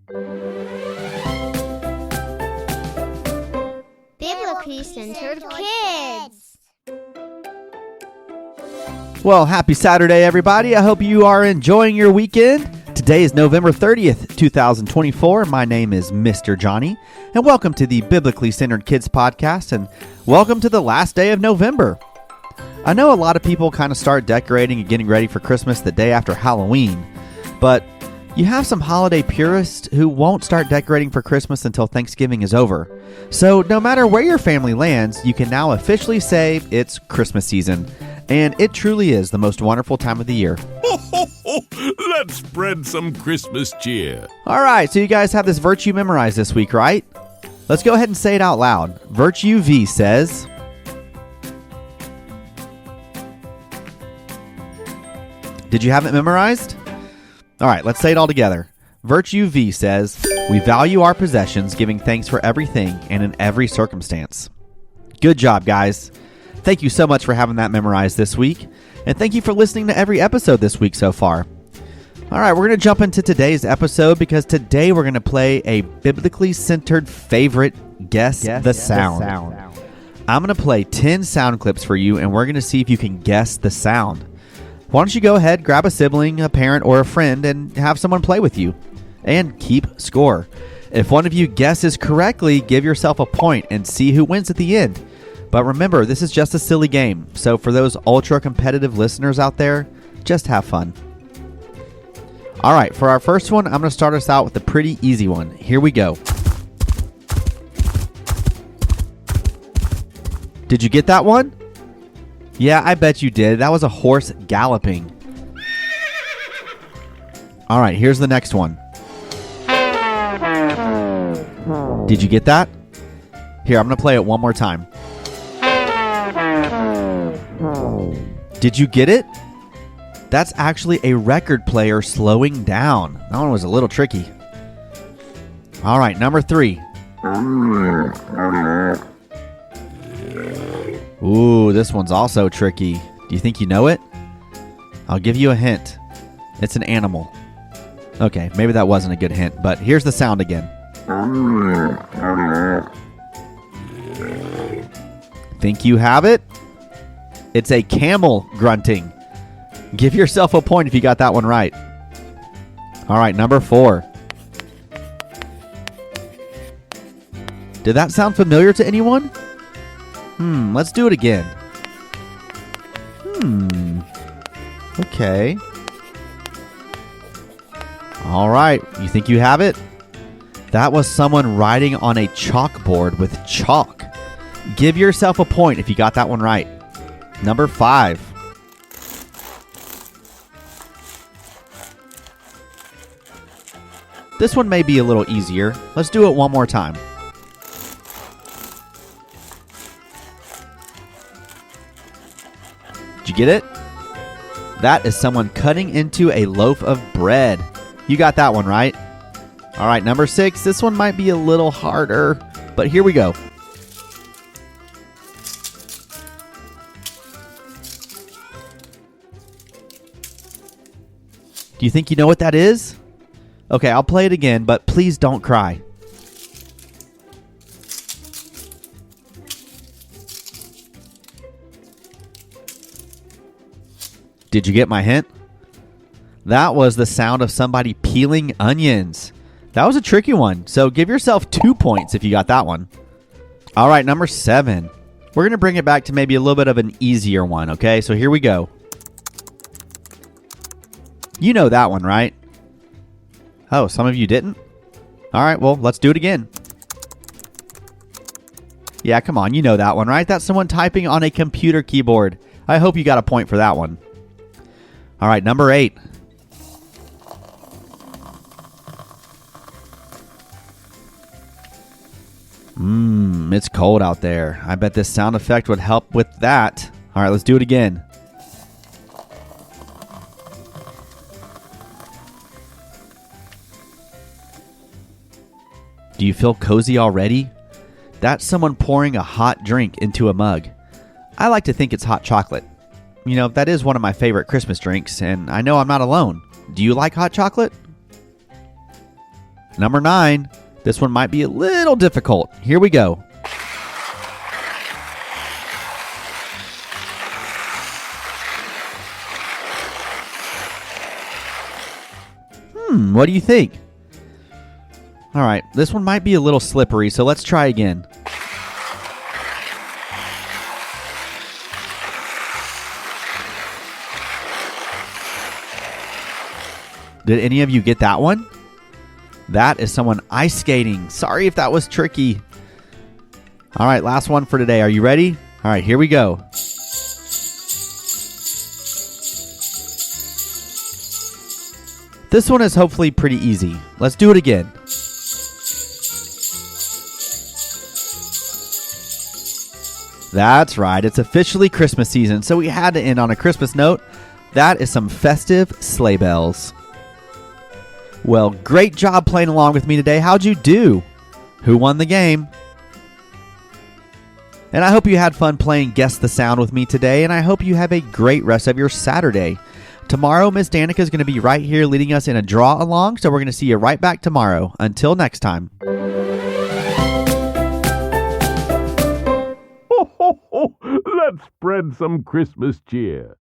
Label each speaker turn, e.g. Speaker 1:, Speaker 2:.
Speaker 1: Biblically Centered Kids.
Speaker 2: Well, happy Saturday, everybody. I hope you are enjoying your weekend. Today is November 30th, 2024. My name is Mr. Johnny, and welcome to the Biblically Centered Kids podcast, and welcome to the last day of November. I know a lot of people kind of start decorating and getting ready for Christmas the day after Halloween, but you have some holiday purists who won't start decorating for Christmas until Thanksgiving is over. So no matter where your family lands, you can now officially say it's Christmas season. And it truly is the most wonderful time of the year.
Speaker 3: Ho, ho, ho. Let's spread some Christmas cheer.
Speaker 2: All right, so you guys have this virtue memorized this week, right? Let's go ahead and say it out loud. Virtue V says, did you have it memorized? All right, let's say it all together. Virtue V says, we value our possessions, giving thanks for everything and in every circumstance. Good job, guys. Thank you so much for having that memorized this week. And thank you for listening to every episode this week so far. All right, we're going to jump into today's episode because today we're going to play a biblically centered favorite, Guess the Sound. I'm going to play 10 sound clips for you, and we're going to see if you can guess the sound. Why don't you go ahead, grab a sibling, a parent, or a friend, and have someone play with you. And keep score. If one of you guesses correctly, give yourself a point and see who wins at the end. But remember, this is just a silly game, so for those ultra-competitive listeners out there, just have fun. All right, for our first one, I'm going to start us out with a pretty easy one. Here we go. Did you get that one? Yeah, I bet you did. That was a horse galloping. All right, here's the next one. Did you get that? Here, I'm going to play it one more time. Did you get it? That's actually a record player slowing down. That one was a little tricky. All right, number 3. Ooh, this one's also tricky. Do you think you know it? I'll give you a hint. It's an animal. Okay, maybe that wasn't a good hint, but here's the sound again. Think you have it? It's a camel grunting. Give yourself a point if you got that one right. All right, number 4. Did that sound familiar to anyone? Let's do it again. Okay. All right, you think you have it? That was someone writing on a chalkboard with chalk. Give yourself a point if you got that one right. Number 5. This one may be a little easier. Let's do it one more time. Did you get it? That is someone cutting into a loaf of bread. You got that one right. All right, number 6. This one might be a little harder, but here we go. Do you think you know what that is? Okay, I'll play it again, but please don't cry. Did you get my hint? That was the sound of somebody peeling onions. That was a tricky one, so give yourself 2 points if you got that one. All right, number 7. We're going to bring it back to maybe a little bit of an easier one, okay? So here we go. You know that one, right? Oh, some of you didn't? All right, well, let's do it again. Yeah, come on, you know that one, right? That's someone typing on a computer keyboard. I hope you got a point for that one. All right, number 8. It's cold out there. I bet this sound effect would help with that. All right, let's do it again. Do you feel cozy already? That's someone pouring a hot drink into a mug. I like to think it's hot chocolate. You know, that is one of my favorite Christmas drinks, and I know I'm not alone. Do you like hot chocolate? Number 9. This one might be a little difficult. Here we go. What do you think? All right, this one might be a little slippery, so let's try again. Did any of you get that one? That is someone ice skating. Sorry if that was tricky. All right, last one for today. Are you ready? All right, here we go. This one is hopefully pretty easy. Let's do it again. That's right. It's officially Christmas season, so we had to end on a Christmas note. That is some festive sleigh bells. Well, great job playing along with me today. How'd you do? Who won the game? And I hope you had fun playing Guess the Sound with me today, and I hope you have a great rest of your Saturday. Tomorrow, Miss Danika is going to be right here leading us in a draw along, so we're going to see you right back tomorrow. Until next time.
Speaker 3: Ho, ho, ho! Let's spread some Christmas cheer.